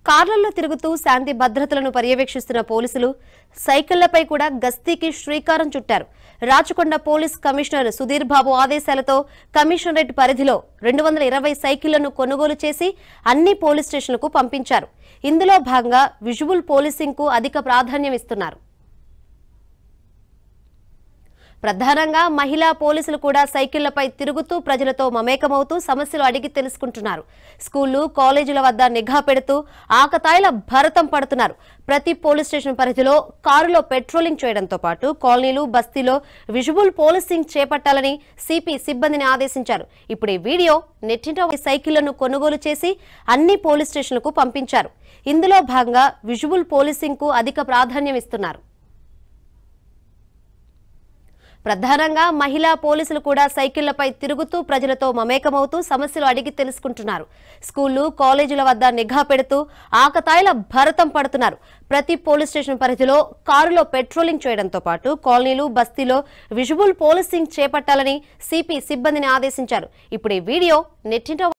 కార్లలో తిరుగుతూ శాంతి భద్రతలను పర్యవేక్షిస్తున్న పోలీసులు సైకిళ్లపై కూడా గస్తీకి శ్రీకారం చుట్టారు. రాచకొండ పోలీస్ కమిషనర్ సుధీర్ బాబు ఆదేశాలతో కమిషనరేట్ పరిధిలో 220 సైకిళ్లను కొనుగోలు చేసి అన్ని పోలీస్ స్టేషన్లకు పంపించారు. ఇందులో భాగంగా విజువల్ పోలీసింగ్ కు అధిక ప్రాధాన్యం ఇస్తున్నారు. ప్రధానంగా మహిళా పోలీసులు కూడా సైకిళ్లపై తిరుగుతూ ప్రజలతో మమేకమవుతూ సమస్యలు అడిగి తెలుసుకుంటున్నారు. స్కూళ్లు, కాలేజీల వద్ద నిఘా పెడుతూ ఆకతాయిల భరతం పడుతున్నారు. ప్రతి పోలీస్ స్టేషన్ పరిధిలో కారులో పెట్రోలింగ్ చేయడంతో పాటు కాలనీలు, బస్తీలో విజువల్ పోలీసింగ్ చేపట్టాలని సిపి సిబ్బందిని ఆదేశించారు. ఇప్పుడు ఈ వీడియో నెట్టింట సైకిళ్లను కొనుగోలు చేసి అన్ని పోలీస్ స్టేషన్లకు పంపించారు. ఇందులో భాగంగా విజువల్ పోలీసింగ్ కు అధిక ప్రాధాన్యం ఇస్తున్నారు. ప్రధానంగా మహిళా పోలీసులు కూడా సైకిళ్లపై తిరుగుతూ ప్రజలతో మమేకమవుతూ సమస్యలు అడిగి తెలుసుకుంటున్నారు. స్కూళ్లు, కాలేజీల వద్ద నిఘా పెడుతూ ఆకతాయిల భరతం పడుతున్నారు. ప్రతి పోలీస్ స్టేషన్ పరిధిలో కారులో పెట్రోలింగ్ చేయడంతో పాటు కాలనీలు, బస్తీలో విజువల్ పోలీసింగ్ చేపట్టాలని సిపి సిబ్బందిని ఆదేశించారు. ఇప్పుడు ఈ వీడియో నెట్టింట